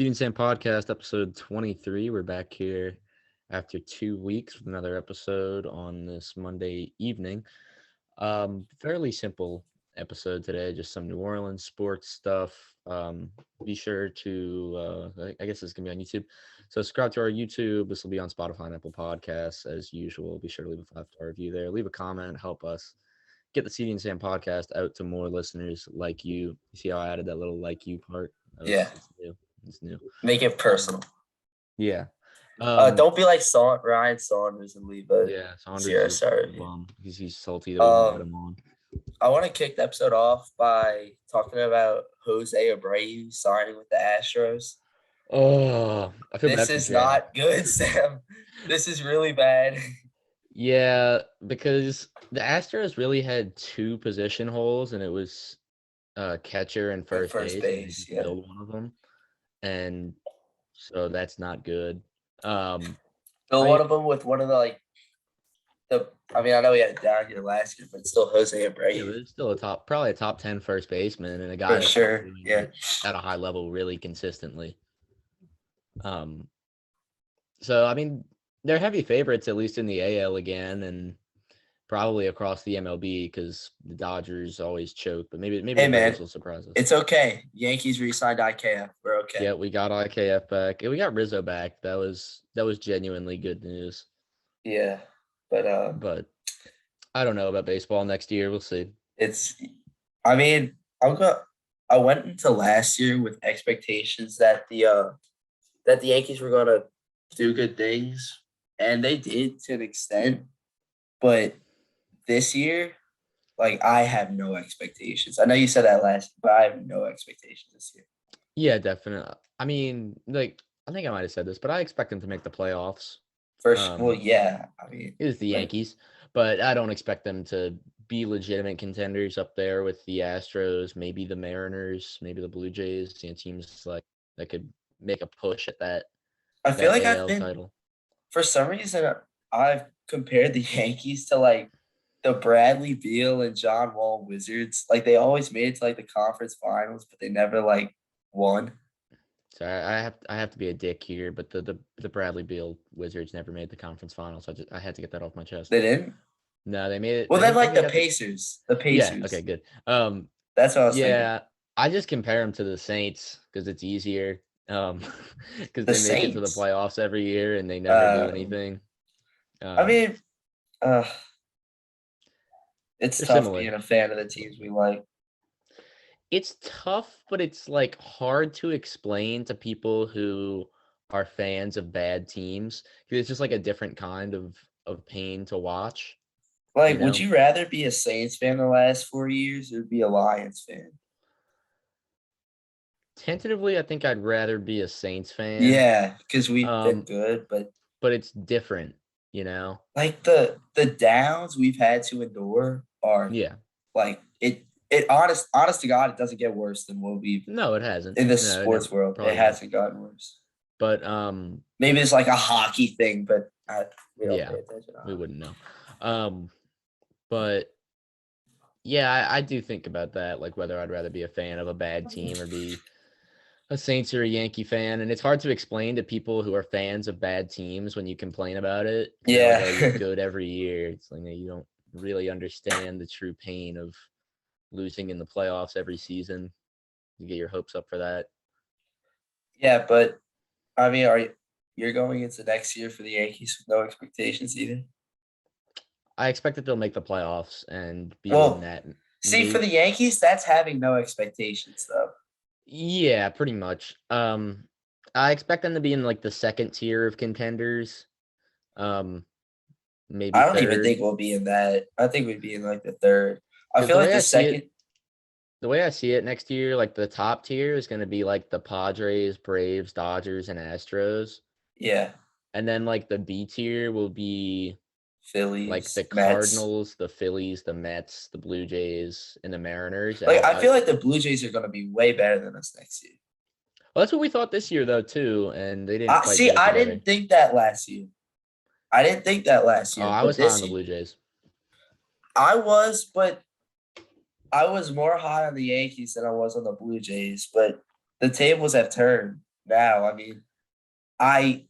Cd&Sam podcast, episode 23. We're back here after 2 weeks with another episode on this Monday evening. Fairly simple episode today, just some New Orleans sports stuff. Be sure to, I guess it's going to be on YouTube. So subscribe to our YouTube. This will be on Spotify and Apple Podcasts as usual. Be sure to leave a 5-star review there. Leave a comment. Help us get the Cd&Sam podcast out to more listeners like you. You see how I added that little like you part? Yeah. It's new. Make it personal. Yeah. Don't be like Ryan Saunders and leave a Yeah, Saunders 0-star is a bum because he's salty that we didn't get him on. I want to kick the episode off by talking about Jose Abreu signing with the Astros. Oh, I feel this is not good, Sam. This is really bad. Yeah, because the Astros really had two position holes, and it was catcher and first base. Yeah. Filled one of them, and so that's not good. Fill one of them with one of the I know he had it down here last year, but still Jose Abreu. Yeah, but it's still probably a top 10 first baseman and a guy for sure. Yeah, at a high level really consistently. So I mean, they're heavy favorites at least in the AL again, and probably across the MLB because the Dodgers always choke. But maybe the Braves will surprise us. It's okay. Yankees re-signed IKF. We're okay. Yeah, we got IKF back. We got Rizzo back. That was genuinely good news. Yeah, but I don't know about baseball next year. We'll see. I went into last year with expectations that the Yankees were gonna do good things, and they did to an extent. But this year, I have no expectations. I know you said that last, but I have no expectations this year. Yeah, definitely. I mean, I think I might have said this, but I expect them to make the playoffs. Yeah. I mean, it is the Yankees, but I don't expect them to be legitimate contenders up there with the Astros, maybe the Mariners, maybe the Blue Jays. Teams that could make a push at that. I feel like AL title. For some reason, I've compared the Yankees to the Bradley Beal and John Wall Wizards. They always made it to the conference finals, but they never won. So I have to be a dick here, but the Bradley Beal Wizards never made the conference finals. So I had to get that off my chest. They didn't? No, they made it. Well, then the Pacers. The Pacers. Yeah. Okay. Good. That's what I was thinking. I just compare them to the Saints because it's easier. Because they make it to the playoffs every year and they never do anything. It's tough being a fan of the teams we like. It's tough, but it's hard to explain to people who are fans of bad teams because it's just a different kind of pain to watch. Would you rather be a Saints fan the last 4 years or be a Lions fan? Tentatively, I think I'd rather be a Saints fan. Yeah, because we've been good, but it's different, the downs we've had to endure are honest to God, it doesn't get worse than what we've. No, it hasn't. In the sports world, it hasn't gotten worse. But maybe it's a hockey thing, but we don't pay attention. We wouldn't know. But yeah, I do think about that, whether I'd rather be a fan of a bad team or be a Saints or a Yankee fan, and it's hard to explain to people who are fans of bad teams when you complain about it. You're good every year. It's you don't really understand the true pain of losing in the playoffs every season. You get your hopes up for that. Yeah, but you're going into next year for the Yankees with no expectations either? I expect that they'll make the playoffs and be in that. See, for the Yankees, that's having no expectations, though. Yeah, pretty much. I expect them to be in the second tier of contenders. Maybe I don't third. Even think we'll be in that. I think we'd be in the third. I feel the second. The way I see it next year, the top tier is going to be the Padres, Braves, Dodgers, and Astros. Yeah. And then the B tier will be Phillies, the Cardinals, Mets. The Phillies, the Mets, the Blue Jays, and the Mariners. I feel the Blue Jays are going to be way better than us next year. Well, that's what we thought this year, though, too, and they didn't. I didn't think that last year. Oh, I was high on the Blue Jays. I was, but I was more high on the Yankees than I was on the Blue Jays. But the tables have turned now. I mean, I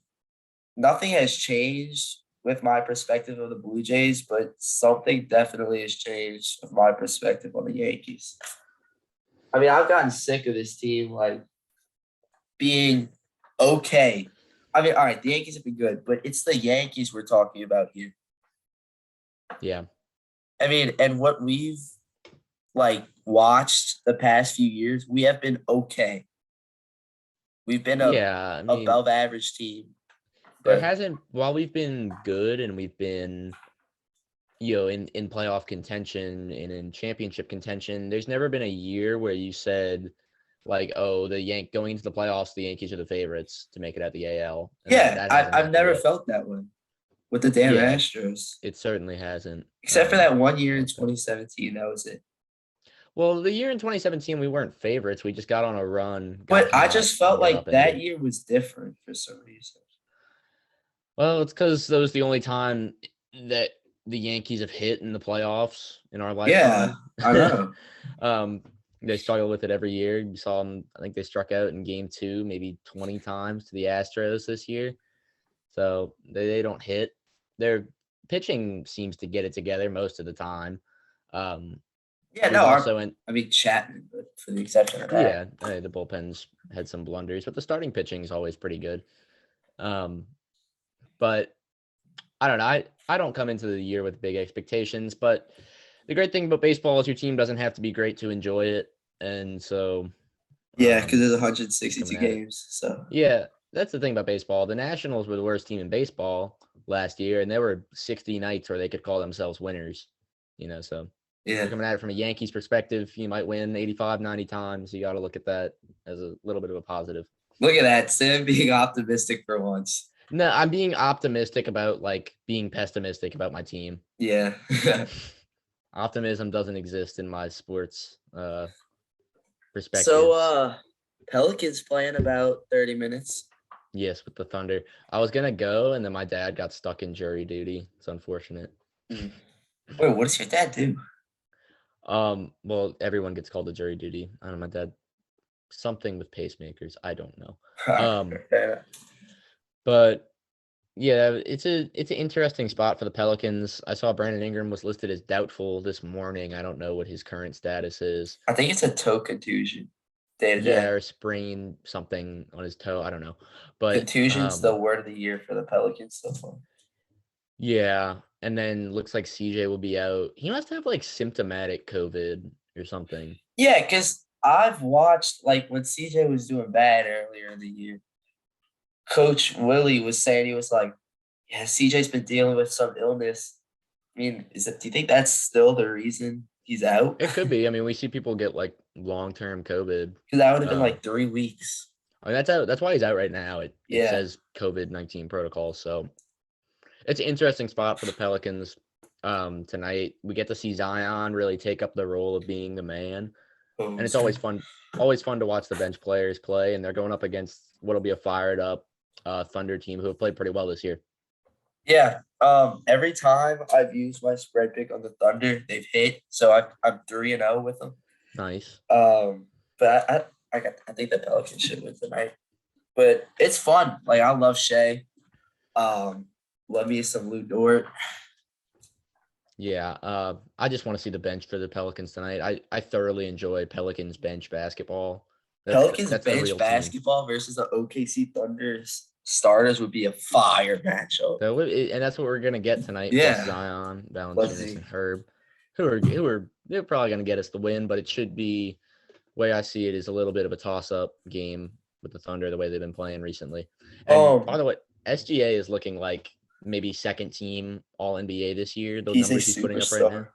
nothing has changed with my perspective of the Blue Jays, but something definitely has changed with my perspective on the Yankees. I mean, I've gotten sick of this team like being okay. I mean, all right, the Yankees have been good, but it's the Yankees we're talking about here. Yeah. I mean, and what we've like watched the past few years, we have been okay. We've been a Yeah. I mean, above average team. there But hasn't, while we've been good and we've been, in playoff contention and in championship contention, there's never been a year where you said, like, oh, going into the playoffs, the Yankees are the favorites to make it at the AL. And that, yeah, that hasn't I've happened never yet. felt that way with the damn Yeah, Astros. it certainly hasn't. Except for that one year in Like that. 2017. That was it. Well, the year in 2017, we weren't favorites. We just got on a run, got But I hot, just and felt got like that upended. year was different for some reason. Well, it's because that was the only time that the Yankees have hit in the playoffs in our Yeah, lifetime. I know. um, they struggle with it every year. You saw them. I think they struck out in Game 2 maybe 20 times to the Astros this year. So they don't hit. Their pitching seems to get it together most of the time. Yeah, We've no, also I mean Chapman, but for the exception of that. yeah, the bullpens had some blunders, but the starting pitching is always pretty good. But I don't know. I don't come into the year with big expectations, but the great thing about baseball is your team doesn't have to be great to enjoy it, and so Yeah, because there's keep 162 coming at it. games. So Yeah, that's the thing about baseball. The Nationals were the worst team in baseball last year, and there were 60 nights where they could call themselves winners. So yeah. you're coming at it from a Yankees perspective. You might win 85, 90 times. You got to look at that as a little bit of a positive. Look at that, Sam being optimistic for once. No, I'm being optimistic about being pessimistic about my team. Yeah. Optimism doesn't exist in my sports perspectives. So Pelicans playing about 30 minutes. Yes, with the Thunder. I was gonna go, and then my dad got stuck in jury duty. It's unfortunate. Wait, what does your dad do? Well, everyone gets called to jury duty. I don't know, my dad, something with pacemakers. I don't know. But yeah, it's an interesting spot for the Pelicans. I saw Brandon Ingram was listed as doubtful this morning. I don't know what his current status is. I think it's a toe contusion. Day to Yeah, day. or sprain something on his toe. I don't know. But Contusion's the word of the year for the Pelicans so far. yeah, and then looks like CJ will be out. He must have symptomatic COVID or something. Yeah, because I've watched when CJ was doing bad earlier in the year. Coach Willie was saying, he was like, yeah, CJ's been dealing with some illness. I mean, do you think that's still the reason he's out? It could be. I mean, we see people get long-term COVID. Because that would have been 3 weeks. I mean, that's out. That's why he's out right now. It Yeah. says COVID-19 protocol. So it's an interesting spot for the Pelicans tonight. We get to see Zion really take up the role of being the man. And it's always fun to watch the bench players play. And they're going up against what'll be a fired up Thunder team who have played pretty well this year. Yeah. Every time I've used my spread pick on the Thunder, they've hit. So I'm 3-0 with them. Nice. But I think the Pelicans should win tonight. But it's fun. I love Shea. Love me some Lou Dort. Yeah, I just want to see the bench for the Pelicans tonight. I thoroughly enjoy Pelicans bench basketball. Pelicans bench basketball versus the OKC Thunder's starters would be a fire matchup. And that's what we're gonna get tonight. Yeah. Plus Zion, Valanciunas, and Herb, they're probably gonna get us the win, but it should be, the way I see it, is a little bit of a toss-up game with the Thunder, the way they've been playing recently. And by the way, SGA is looking like maybe second team All NBA this year. Those numbers he's putting up right now.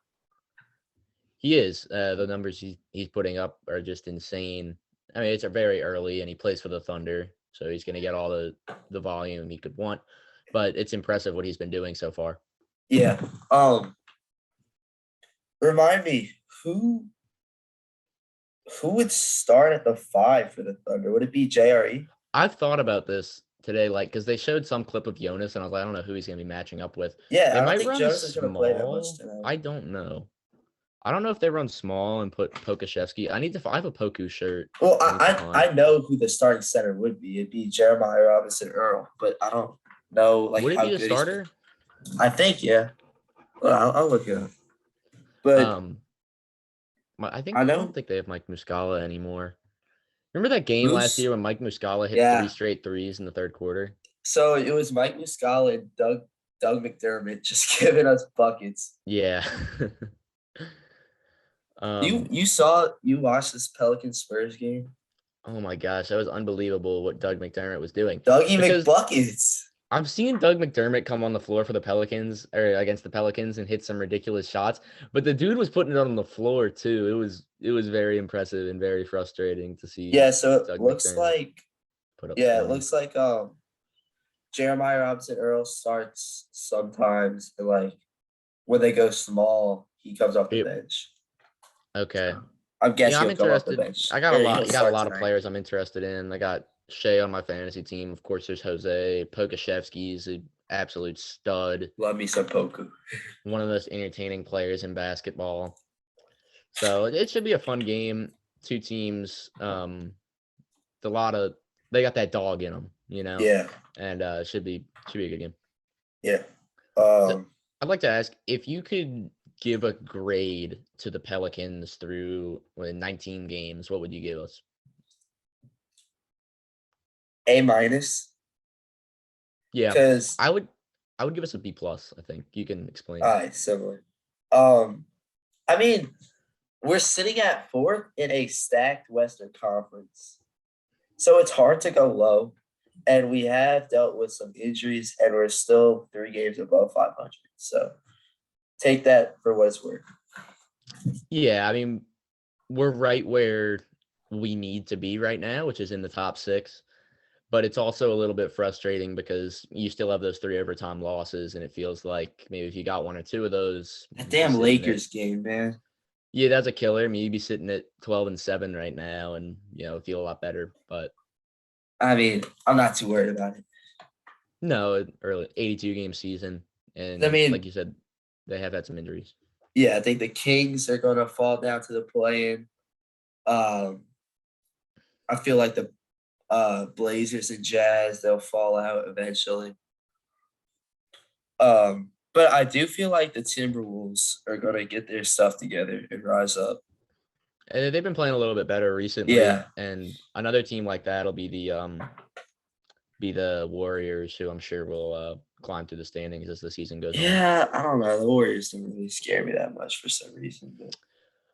He is. The numbers he's putting up are just insane. I mean, it's very early, and he plays for the Thunder, so he's going to get all the volume he could want. But it's impressive what he's been doing so far. Yeah. Remind me, who would start at the 5 for the Thunder? Would it be JRE? I've thought about this today, because they showed some clip of Jonas, and I was like, I don't know who he's going to be matching up with. Yeah, they I don't might think run Jonas is going to play that much small. tonight. I don't know. I don't know if they run small and put Pokashevsky. I have a Poku shirt. Well, I need to find. I know who the starting center would be. It'd be Jeremiah Robinson Earl, but I don't know like Would it how be the good he's been. starter? I think yeah. Well, I'll look it up. But Um, I I don't know think they have Mike Muscala anymore. Remember that game last Moose. year when Mike Muscala hit 3 Yeah. straight threes in the third quarter? So it was Mike Muscala and Doug McDermott just giving us buckets. Yeah. You watched this Pelican Spurs game? Oh my gosh, that was unbelievable what Doug McDermott was doing. Dougie Because McBuckets. I've seen Doug McDermott come on the floor for the Pelicans or against the Pelicans and hit some ridiculous shots, but the dude was putting it on the floor too. It was very impressive and very frustrating to see Yeah, so it Doug looks McDermott like put up yeah, it 20. looks like Jeremiah Robinson Earl starts sometimes and like when they go small, he comes off the bench. Okay. So I'm Yeah, guessing I'm he'll come off the interested. bench. I got a Or lot. he'll You got a start lot of tonight. players I'm interested in. I got Shea on my fantasy team. Of course, there's Jose Pokashevsky's an absolute stud. Love me some Poku. One of the most entertaining players in basketball. So it should be a fun game. Two teams. They got that dog in them, Yeah, and it should be a good game. yeah. So I'd like to ask if you could give a grade to the Pelicans through 19 games, what would you give us? A minus. Yeah, Because I would give us a B plus. I think you can explain. all right, similar. I mean, we're sitting at fourth in a stacked Western Conference, so it's hard to go low. And we have dealt with some injuries, and we're still 3 games above 500. So take that for what it's worth. Yeah, I mean, we're right where we need to be right now, which is in the top 6. But it's also a little bit frustrating because you still have those 3 overtime losses, and it feels like maybe if you got 1 or 2 of those, That you'd be damn sitting Lakers game, man. Yeah, that's a killer. I mean, you'd be sitting at 12-7 right now, and feel a lot better. But I mean, I'm not too worried about it. no, early 82 game season, and I mean, like you said, they have had some injuries. Yeah, I think the Kings are going to fall down to the play-in. I feel like the Blazers and Jazz, they'll fall out eventually. But I do feel like the Timberwolves are going to get their stuff together and rise up. And they've been playing a little bit better recently. Yeah. And another team like that will be the Warriors, who I'm sure will climb through the standings as the season goes on. Yeah, I don't know. The Warriors don't really scare me that much for some reason. But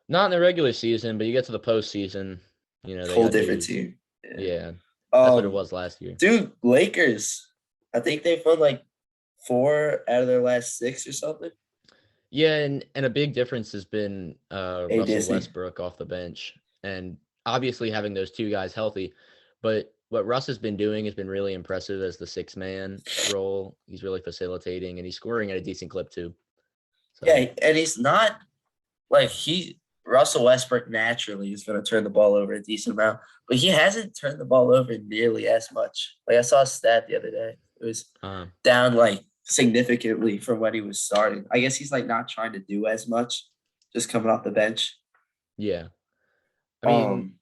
not in the regular season, but you get to the postseason, they whole got different juice. team. Yeah. That's what it was last year. Dude, Lakers. I think they've won like 4 out of their last 6 or something. Yeah, and a big difference has been Russell Westbrook off the bench, and obviously having those 2 guys healthy. But what Russ has been doing has been really impressive as the 6-man role. He's really facilitating, and he's scoring at a decent clip too. So. Yeah, and he's not like Russell Westbrook naturally is going to turn the ball over a decent amount, but he hasn't turned the ball over nearly as much. Like I saw a stat the other day. It was down like significantly from when he was starting. I guess he's like not trying to do as much, just coming off the bench. Yeah. I mean,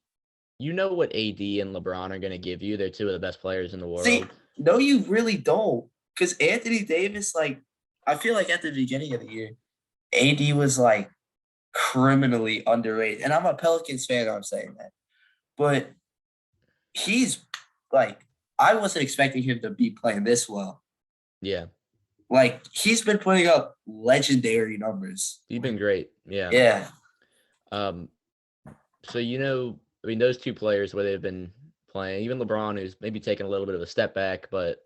what AD and LeBron are going to give you. They're 2 of the best players in the world. See, no, you really don't. Because Anthony Davis, like, I feel like at the beginning of the year, AD was like criminally underrated. And I'm a Pelicans fan, I'm saying that. But he's like, I wasn't expecting him to be playing this well. Yeah. Like, he's been putting up legendary numbers. He's been great. Yeah. Yeah. So, I mean, those 2 players, where they've been playing, even LeBron, who's maybe taken a little bit of a step back, but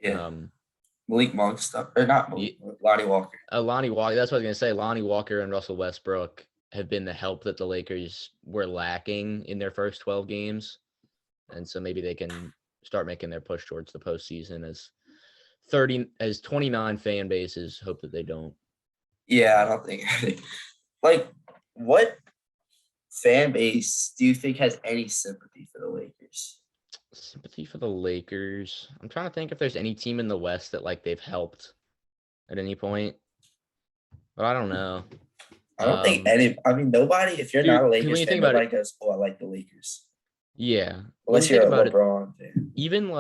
Malik Monk stuff, or not Malik, Lonnie Walker. Lonnie Walker. That's what I was going to say. Lonnie Walker and Russell Westbrook have been the help that the Lakers were lacking in their first 12 games. And so maybe they can start making their push towards the postseason as 29 fan bases hope that they don't. Yeah, I don't think. Like, what fan base do you think has any sympathy for the Lakers? Sympathy for the Lakers. I'm trying to think if there's any team in the West that like they've helped at any point, but I don't know. I don't think Um, any. I mean, nobody. If you're not dude, a because when Lakers you fan, think about nobody it, goes, "Oh, I like the Lakers," yeah, when you unless think you're a about it, LeBron fan. even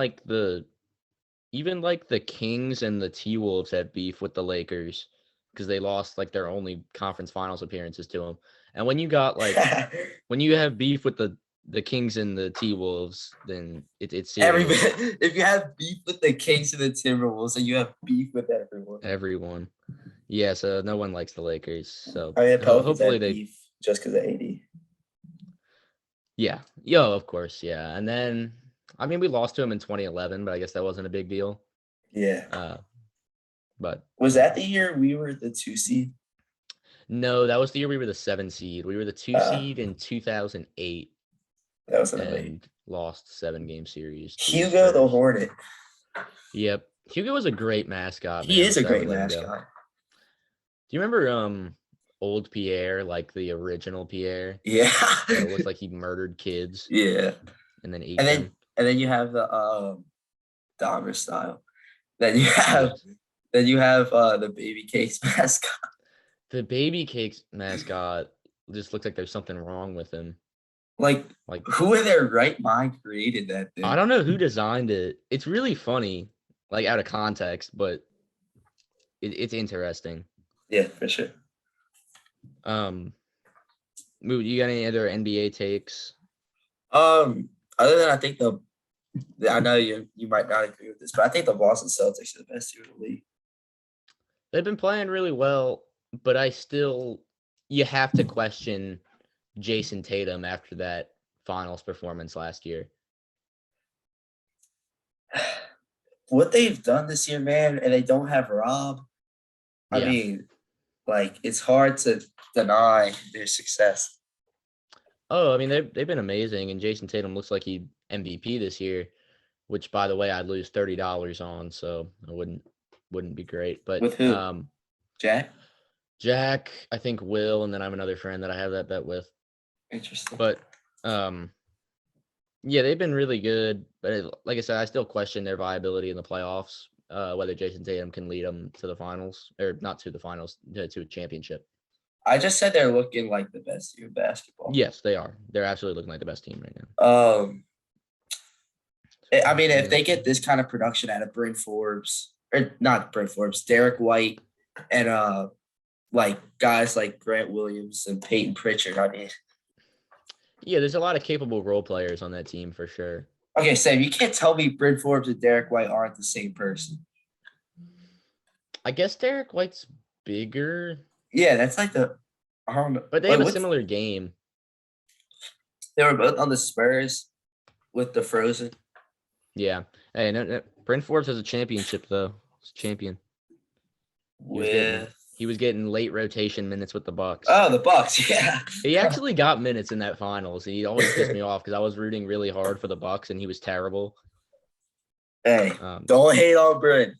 the Kings and the T Wolves had beef with the Lakers because they lost like their only conference finals appearances to them. And when you got like when you have beef with the Kings and the T Wolves, then it's Everybody, serious. if you have beef with the Kings and the Timberwolves, and you have beef with everyone. Everyone, yeah. So no one likes the Lakers. So I mean, Pelicans hopefully have they, beef just because of AD. yeah, yo, of course, yeah. And then I mean we lost to them in 2011, but I guess that wasn't a big deal. Yeah. Uh, but Was that the year we were the 2 seed? no, that was the year we were the 7 seed. We were the 2 seed in 2008 That was an and lost 7-game series to the Hugo the Spurs. Hornet. Yep. Hugo was a great mascot, He man. is I'm a sad we great let him go. mascot. Do you remember old Pierre, like the original Pierre? Yeah. That it looked like he murdered kids Yeah. and then ate And them. then you have the Dahmer style. Then you have Yes. the baby cakes mascot. The baby cakes mascot just looks like there's something wrong with him. Like Like who in their right mind created that I thing? don't know who designed it. It's really funny, like out of context, but it's interesting. Yeah, for sure. You got any other NBA takes? Other than I think I know you might not agree with this, but I think the Boston Celtics are the best team in the league. They've been playing really well, but you have to question Jason Tatum after that finals performance last year. What they've done this year, man, and they don't have Rob. I Yeah. mean, like it's hard to deny their success. Oh, I mean they've been amazing, and Jason Tatum looks like he MVP this year, which by the way I'd lose $30 on, so I wouldn't be great. But With who? Jack? Jack, I think Will, and then I have another friend that I have that bet with. Interesting. But yeah, they've been really good. But like I said, I still question their viability in the playoffs. Whether Jason Tatum can lead them to the finals, or not to the finals, to a championship. I just said they're looking like the best team in basketball. Yes, they are. They're absolutely looking like the best team right now. I mean, if they get this kind of production out of Bryn Forbes, or not Bryn Forbes, Derek White, and like guys like Grant Williams and Peyton Pritchard, I mean, Yeah, there's a lot of capable role players on that team for sure. okay, Sam, you can't tell me Bryn Forbes and Derek White aren't the same person. I guess Derek White's bigger. Yeah, that's like I don't know. But they have a similar game. They were both on the Spurs with the Frozen. Yeah. Hey, no, Brent Forbes has a championship though. He's a champion. He was getting late rotation minutes with the Bucks. Oh, the Bucks, yeah. He actually got minutes in that finals. He always pissed me off because I was rooting really hard for the Bucks and he was terrible. Hey, don't hate on Bryn.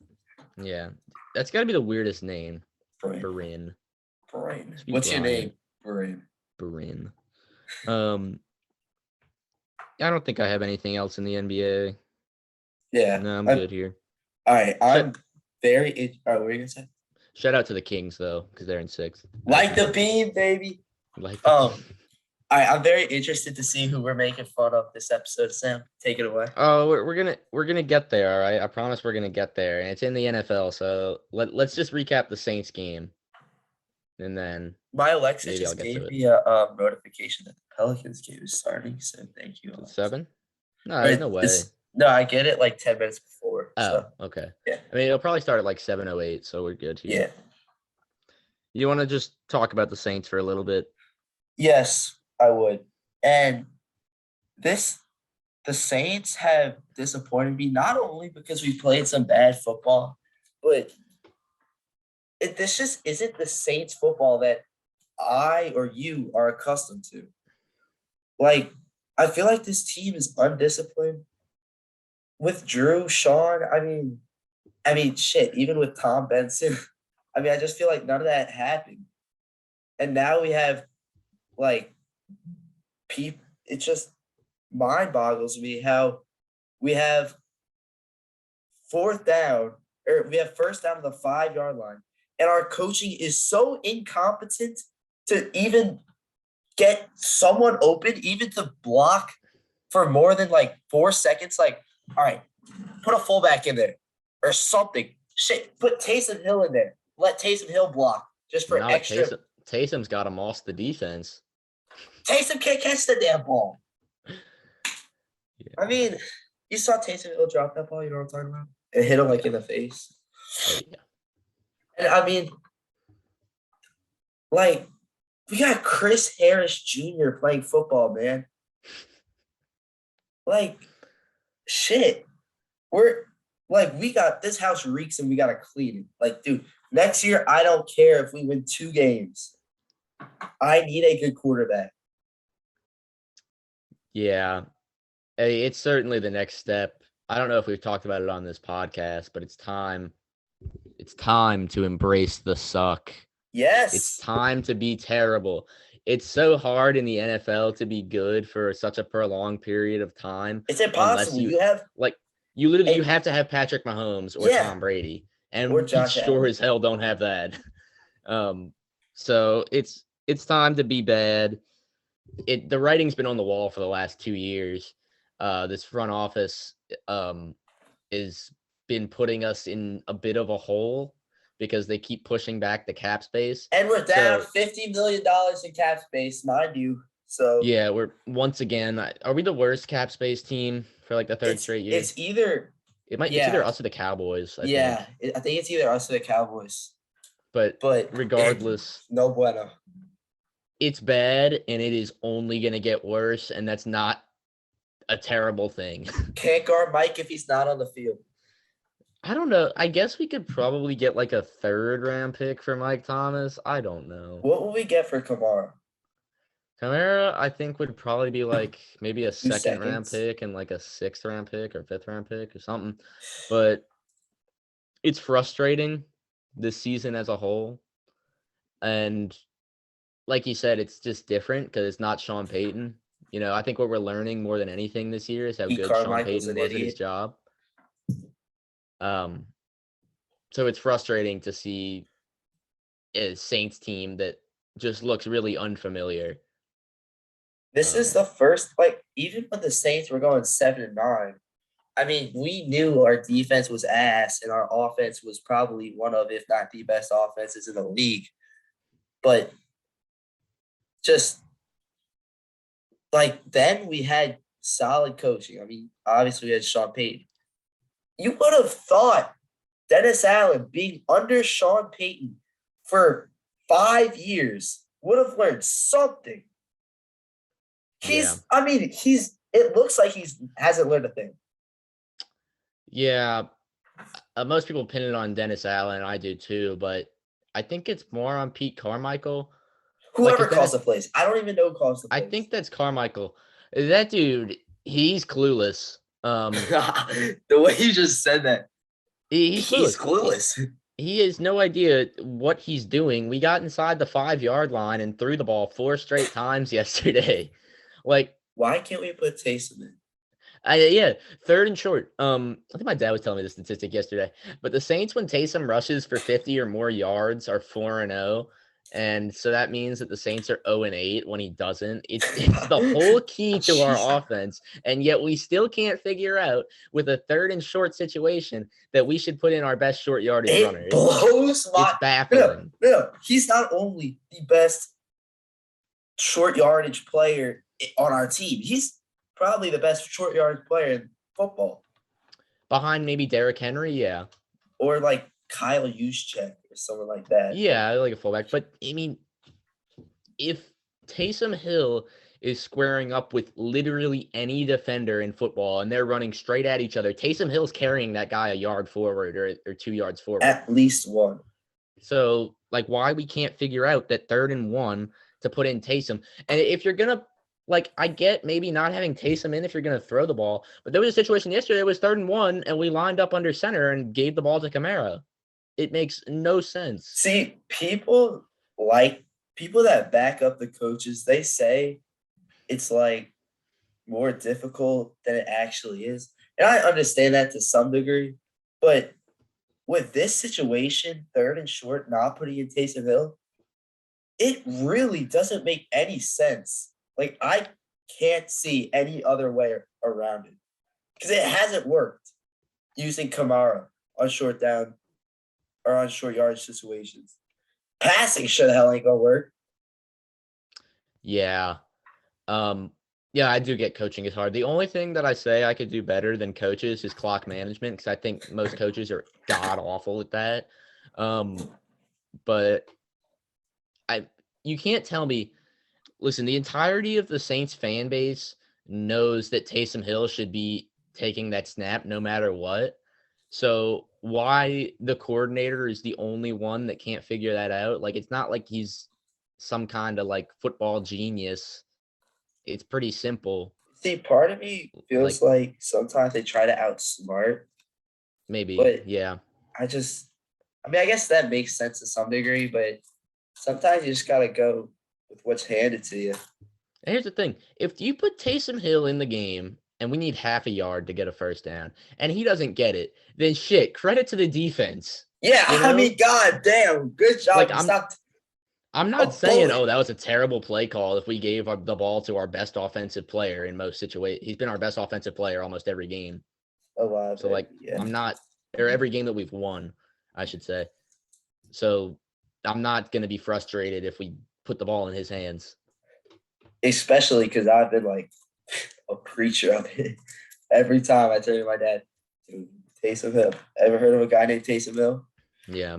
Yeah, that's got to be the weirdest name. Bryn. What's your name? Bryn. I don't think I have anything else in the NBA. Yeah. No, I'm good here. All right. I'm very. What were you going to say? Shout out to the Kings, though, because they're in 6th. Like the beam, baby. Like all right. I'm very interested to see who we're making fun of this episode, Sam. Take it away. Oh, we're gonna get there, all right? I promise we're gonna get there. And it's in the NFL, so let's just recap the Saints game. And then my Alexa just gave me a notification that the Pelicans game is starting. So thank you. 7? No, there's no way. No, I get it like 10 minutes before. Oh, so. Okay. Yeah. I mean, it'll probably start at like 7:08, so we're good here. Yeah. You want to just talk about the Saints for a little bit? Yes, I would. And the Saints have disappointed me not only because we played some bad football, but this just isn't the Saints football that I or you are accustomed to. Like, I feel like this team is undisciplined. With Drew, Sean, I mean, shit, even with Tom Benson, I mean, I just feel like none of that happened. And now we have, like, people, it just mind boggles me how we have first down on the 5-yard line, and our coaching is so incompetent to even get someone open, even to block for more than like 4 seconds. Like, all right, put a fullback in there or something. Shit, put Taysom Hill in there. Let Taysom Hill block just for Now that extra. Taysom's got him off the defense. Taysom can't catch the damn ball. Yeah. I mean, you saw Taysom Hill drop that ball. You know what I'm talking about? It hit him like in the face. Oh yeah. And I mean, like, we got Chris Harris Jr. playing football, man. Like, shit. We're like, we got this house reeks and we got to clean it. Like, dude, next year, I don't care if we win 2 games. I need a good quarterback. Yeah. It's certainly the next step. I don't know if we've talked about it on this podcast, but it's time. It's time to embrace the suck. Yes. It's time to be terrible. It's so hard in the NFL to be good for such a prolonged period of time. It's impossible. You have you have to have Patrick Mahomes or Tom Brady, and or we Josh sure Allen. as hell don't have that. So it's time to be bad. The writing's been on the wall for the last 2 years. This front office is been putting us in a bit of a hole because they keep pushing back the cap space. And we're down $50 million in cap space, mind you. So yeah, we're once again. Are we the worst cap space team for like the third straight year? It's either it's either us or the Cowboys. I think. I think it's either us or the Cowboys. But regardless, no bueno. It's bad, and it is only going to get worse, and that's not a terrible thing. Can't guard Mike if he's not on the field. I don't know. I guess we could probably get like a 3rd-round pick for Mike Thomas. I don't know. What will we get for Kamara? Kamara, I think, would probably be like maybe a 2nd-round pick and like a 6th-round pick or 5th-round pick or something. But it's frustrating this season as a whole. And like you said, it's just different because it's not Sean Payton. You know, I think what we're learning more than anything this year is how good Sean Payton was at his job. So it's frustrating to see a Saints team that just looks really unfamiliar. This is the first, like, even when the Saints were going 7-9, I mean, we knew our defense was ass and our offense was probably one of, if not the best offenses in the league. But just like then we had solid coaching. I mean, obviously we had Sean Payton. You would have thought Dennis Allen being under Sean Payton for 5 years would have learned something. It looks like he hasn't learned a thing. Yeah. Most people pin it on Dennis Allen. I do too, but I think it's more on Pete Carmichael. Whoever calls the plays. I don't even know who calls the plays. I think that's Carmichael. That dude, he's clueless. The way you just said that. He's clueless. He has no idea what he's doing. We got inside the 5-yard line and threw the ball 4 straight times yesterday. Like, why can't we put Taysom in? 3rd and short. I think my dad was telling me the statistic yesterday. But the Saints, when Taysom rushes for 50 or more yards, are 4-0. And so that means that the Saints are 0-8 when he doesn't. It's the whole key to our offense. And yet we still can't figure out with a 3rd and short situation that we should put in our best short yardage runner. It's baffling. No, he's not only the best short yardage player on our team. He's probably the best short yardage player in football. Behind maybe Derrick Henry, yeah. Or like Kyle Juszczyk or someone like that. Yeah, like a fullback. But, I mean, if Taysom Hill is squaring up with literally any defender in football and they're running straight at each other, Taysom Hill's carrying that guy a yard forward or 2 yards forward. At least one. So, like, why we can't figure out that 3rd and 1 to put in Taysom. And if you're going to, like, I get maybe not having Taysom in if you're going to throw the ball. But there was a situation yesterday, it was 3rd and 1, and we lined up under center and gave the ball to Kamara. It makes no sense. See, people that back up the coaches, they say it's like more difficult than it actually is. And I understand that to some degree. But with this situation, 3rd and short, not putting in Taysom Hill, it really doesn't make any sense. Like, I can't see any other way around it because it hasn't worked using Kamara on short down or on short yardage situations. Passing sure the hell ain't gonna work. Yeah. Yeah, I do get coaching is hard. The only thing that I say I could do better than coaches is clock management, because I think most coaches are god awful at that. But you can't tell me. Listen, the entirety of the Saints fan base knows that Taysom Hill should be taking that snap no matter what. So why the coordinator is the only one that can't figure that out? Like, it's not like he's some kind of like football genius. It's pretty simple. See, part of me Like, feels like sometimes they try to outsmart, maybe, but yeah. I mean, I guess that makes sense to some degree, but sometimes you just gotta go with what's handed to you. And here's the thing. If you put Taysom Hill in the game and we need half a yard to get a first down and he doesn't get it, then shit, credit to the defense. Yeah, You I know? mean, god damn, good job. Like, You stopped I'm a not saying, bullet. oh, that was a terrible play call if we gave the ball to our best offensive player in most situations. He's been our best offensive player almost every game. A lot, So, like, yeah. I'm not – or every game that we've won, I should say. So, I'm not going to be frustrated if we put the ball in his hands. Especially because I've been, like, a preacher of it. Every time I tell my dad, dude, Taysom Hill. Ever heard of a guy named Taysom Hill? Yeah.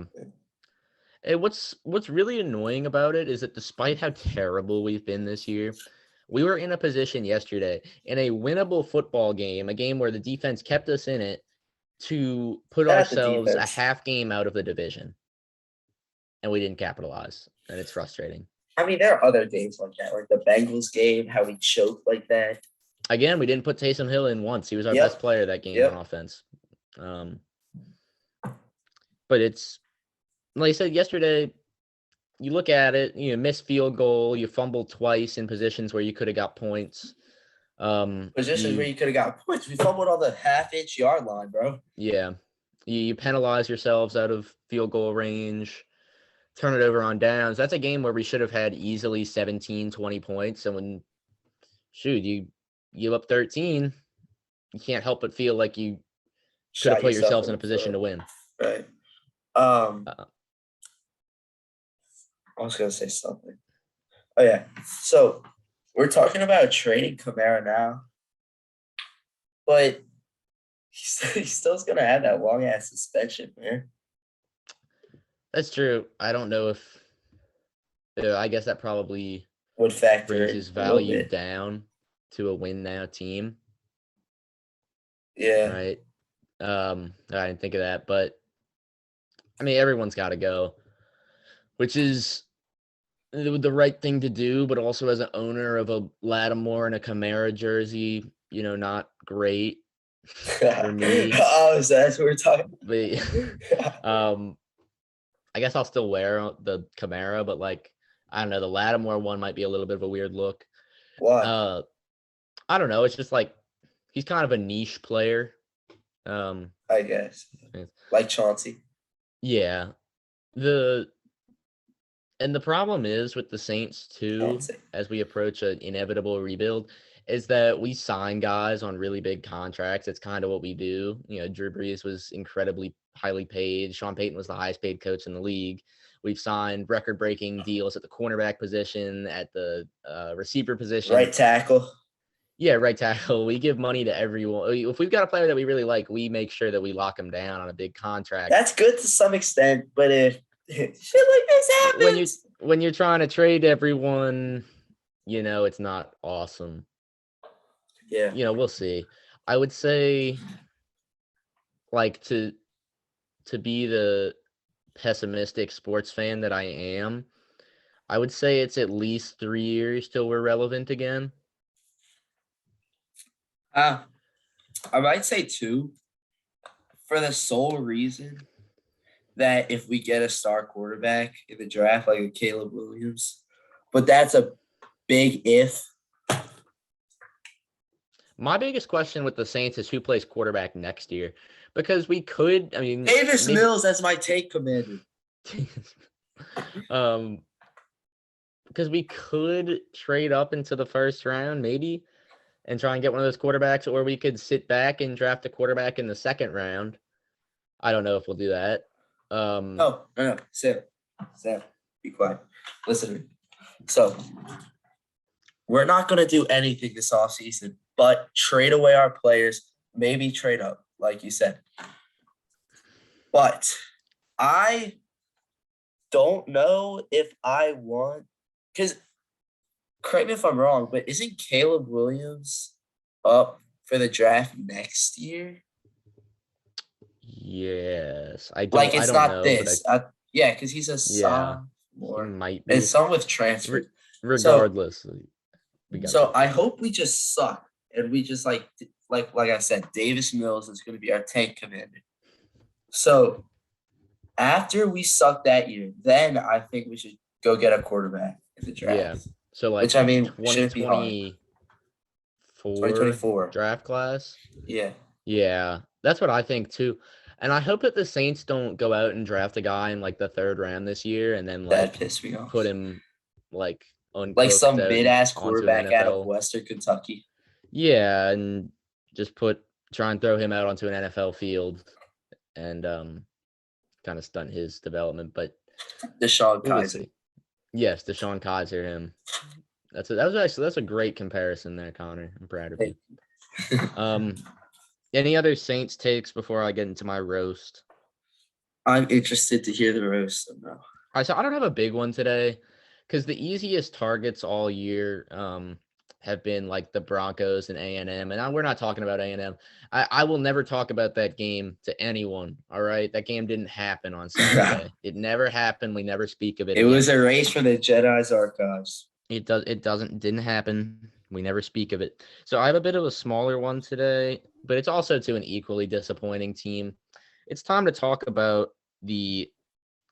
And what's really annoying about it is that despite how terrible we've been this year, we were in a position yesterday in a winnable football game, a game where the defense kept us in it, to put Shout out the ourselves a defense. half game out of the division. And we didn't capitalize. And it's frustrating. I mean, there are other games like that, like the Bengals game, how we choked like that. Again, we didn't put Taysom Hill in once. He was our best player that game on offense. But it's, like I said yesterday, you look at it, you missed field goal, you fumbled twice in positions where you could have got points. Positions where you could have got points. We fumbled on the half-inch yard line, bro. Yeah. You penalize yourselves out of field goal range, turn it over on downs. That's a game where we should have had easily 17, 20 points. And when, you give up 13, you can't help but feel like you could have put yourselves in a position to win. Right. I was going to say something. Oh, yeah. So we're talking about trading Kamara now, but he's still going to have that long-ass suspension, man. That's true. I don't know if I guess that probably would factor brings his value down to a win now team. Yeah. Right. I didn't think of that, but I mean, everyone's got to go, which is the right thing to do, but also as an owner of a Lattimore and a Kamara jersey, not great for me. Oh, so that's what we're talking about. I guess I'll still wear the Kamara, but like, I don't know, the Lattimore one might be a little bit of a weird look. Why? I don't know. It's just like, he's kind of a niche player. I guess. Like Chauncey. Yeah. The problem is with the Saints too, as we approach an inevitable rebuild, is that we sign guys on really big contracts. It's kind of what we do. Drew Brees was incredibly highly paid. Sean Payton was the highest paid coach in the league. We've signed record-breaking deals at the cornerback position, at the receiver position. Right tackle. Yeah, right tackle. We give money to everyone. If we've got a player that we really like, we make sure that we lock him down on a big contract. That's good to some extent, but if shit like this happens, when you're trying to trade everyone, it's not awesome. Yeah. We'll see. I would say, like, to be the pessimistic sports fan that I am, I would say it's at least 3 years till we're relevant again. I might say 2, for the sole reason that if we get a star quarterback in the draft, like a Caleb Williams, but that's a big if. My biggest question with the Saints is who plays quarterback next year, because we could. I mean, Davis Mills as my take commander. because we could trade up into the first round, maybe, and try and get one of those quarterbacks, or we could sit back and draft a quarterback in the second round. I don't know if we'll do that. Oh, no. Sam, be quiet. Listen to me. So, we're not going to do anything this offseason but trade away our players, maybe trade up, like you said. But I don't know if I want, because correct me if I'm wrong, but isn't Caleb Williams up for the draft next year? Yes, I Like, don't it's not know, but this. Yeah, because he's a yeah, he sophomore. might be. It's some with transfer. So Regardless, we got. So I hope we just suck and we just like I said, Davis Mills is going to be our tank commander. So after we suck that year, then I think we should go get a quarterback in the draft. Yeah. So like, which I mean, shouldn't be hard. 2024 draft class. Yeah. Yeah, that's what I think too. And I hope that the Saints don't go out and draft a guy in like the third round this year and then That like pissed me off. put him like uncooked like some out mid-ass onto quarterback an out of NFL. Western Kentucky. Yeah, and just try and throw him out onto an NFL field and kind of stunt his development. But Deshaun Kaiser. Yes, Deshaun Kaiser, him. That's a great comparison there, Connor. I'm proud of you. Any other Saints takes before I get into my roast? I'm interested to hear the roast. No. All right, so I don't have a big one today because the easiest targets all year have been like the Broncos and A&M. And we're not talking about A&M. I will never talk about that game to anyone, all right? That game didn't happen on Saturday. It never happened. We never speak of it again. It was erased from the Jedi's archives. It didn't happen. We never speak of it. So I have a bit of a smaller one today, but it's also to an equally disappointing team. It's time to talk about the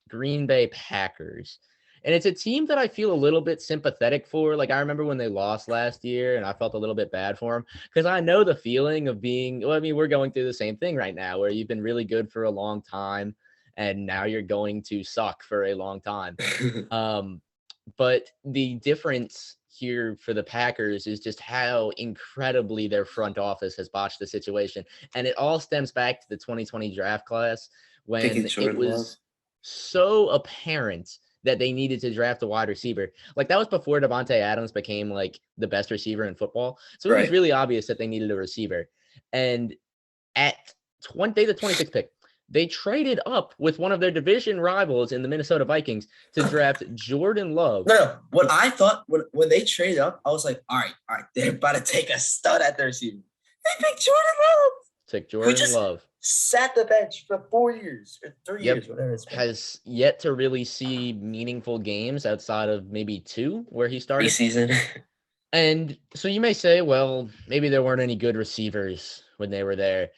Green Bay Packers. And it's a team that I feel a little bit sympathetic for. Like, I remember when they lost last year and I felt a little bit bad for them because I know the feeling of being, well, I mean, we're going through the same thing right now where you've been really good for a long time and now you're going to suck for a long time. But the difference here for the Packers is just how incredibly their front office has botched the situation. And it all stems back to the 2020 draft class when it was so apparent that they needed to draft a wide receiver. Like, that was before Devontae Adams became like the best receiver in football. So it was really obvious that they needed a receiver. And at the 26th pick, they traded up with one of their division rivals in the Minnesota Vikings to draft Jordan Love. No. What I thought when they traded up, I was like, all right, they're about to take a stud at their receiver. They picked Jordan Love. Took Jordan Love. Sat the bench for 4 years or 3 years, whatever it's been. Has yet to really see meaningful games outside of maybe 2 where he started. Preseason. And so you may say, well, maybe there weren't any good receivers when they were there.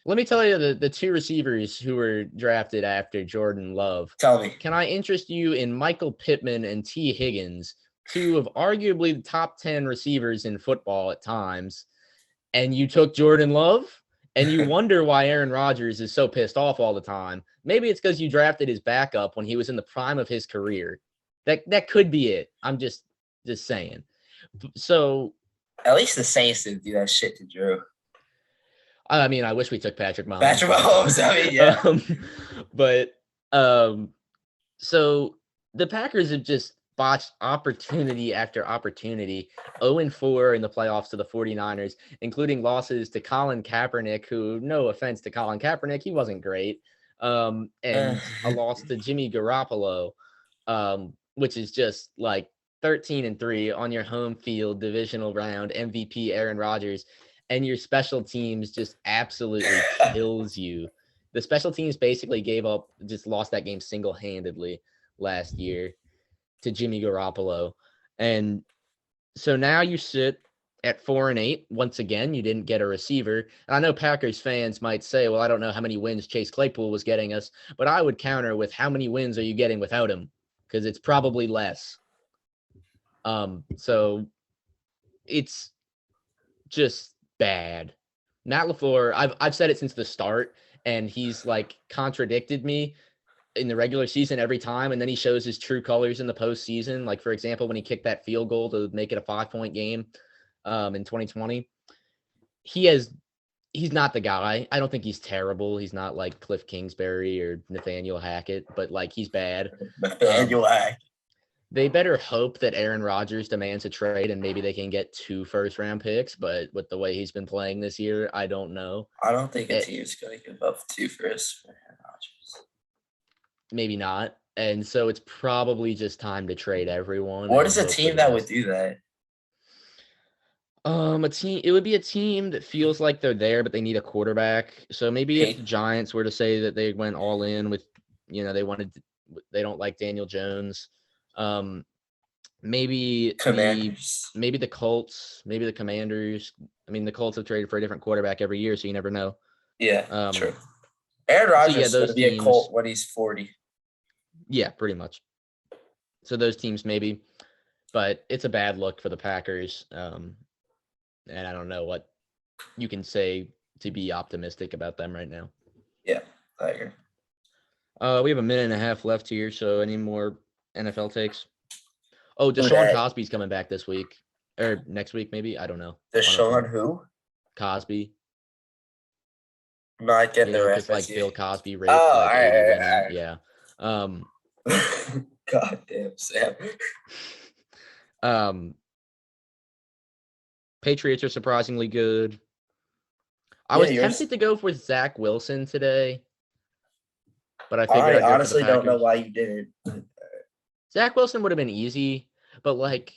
Let me tell you the 2 receivers who were drafted after Jordan Love. Tell me. Can I interest you in Michael Pittman and T. Higgins, 2 of arguably the top 10 receivers in football at times, and you took Jordan Love? And you wonder why Aaron Rodgers is so pissed off all the time. Maybe it's because you drafted his backup when he was in the prime of his career. That could be it. I'm just saying. So at least the Saints didn't do that shit to Drew. I mean, I wish we took Patrick Mahomes. Patrick Mahomes. I mean, yeah. So the Packers have just botched opportunity after opportunity, 0-4 in the playoffs to the 49ers, including losses to Colin Kaepernick, who, no offense to Colin Kaepernick, he wasn't great, and a loss to Jimmy Garoppolo, which is just like 13-3 on your home field divisional round, MVP Aaron Rodgers, and your special teams just absolutely kills you. The special teams basically just lost that game single-handedly last year to Jimmy Garoppolo. And so now you sit at 4-8. Once again, you didn't get a receiver. And I know Packers fans might say, well, I don't know how many wins Chase Claypool was getting us, but I would counter with how many wins are you getting without him? Because it's probably less. So it's just bad. Matt LaFleur, I've said it since the start, and he's like contradicted me. in the regular season every time, and then he shows his true colors in the postseason. Like, for example, when he kicked that field goal to make it a 5-point game in 2020, he's not the guy. I don't think he's terrible. He's not like Cliff Kingsbury or Nathaniel Hackett, but like he's bad. Nathaniel Hackett. They better hope that Aaron Rodgers demands a trade and maybe they can get 2 first-round picks. But with the way he's been playing this year, I don't know. I don't think a team's going to give up 2 firsts for Aaron Rodgers. Maybe not. And so it's probably just time to trade everyone. What is a team that would do that? It would be a team that feels like they're there, but they need a quarterback. So maybe if the Giants were to say that they went all in with, they don't like Daniel Jones. Maybe the Colts, maybe the Commanders. I mean, the Colts have traded for a different quarterback every year, so you never know. Yeah, true. Aaron Rodgers is going to be a Colt when he's 40. Yeah, pretty much. So those teams maybe, but it's a bad look for the Packers. And I don't know what you can say to be optimistic about them right now. Yeah, I agree. We have a minute and a half left here, so any more NFL takes? Oh, Deshaun Cosby's coming back this week. Or next week, maybe? I don't know. Deshaun who? Cosby. I'm not getting the reference. Like Bill Cosby raped like 80 women. Yeah. God damn, Sam. Patriots are surprisingly good. I was tempted to go with Zach Wilson today, but I figured I honestly don't know why you didn't. Zach Wilson would have been easy, but like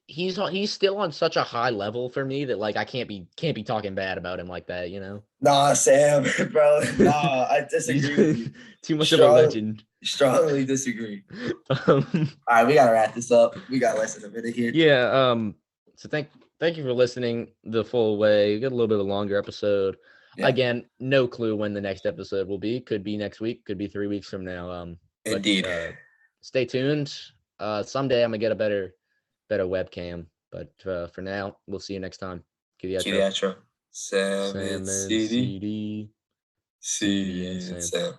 he's still on such a high level for me that like I can't be talking bad about him like that, you know? Nah, Sam, bro. Nah, I disagree. Too much of a legend. Strongly disagree. All right, we gotta wrap this up. We got less than a minute here. Yeah. So thank you for listening the full way. We got a little bit of a longer episode. Yeah. Again, no clue when the next episode will be. Could be next week. Could be 3 weeks from now. Indeed. Stay tuned. Someday I'm gonna get a better webcam. But for now, we'll see you next time. Cue the outro. Sam and CD. CD and Sam.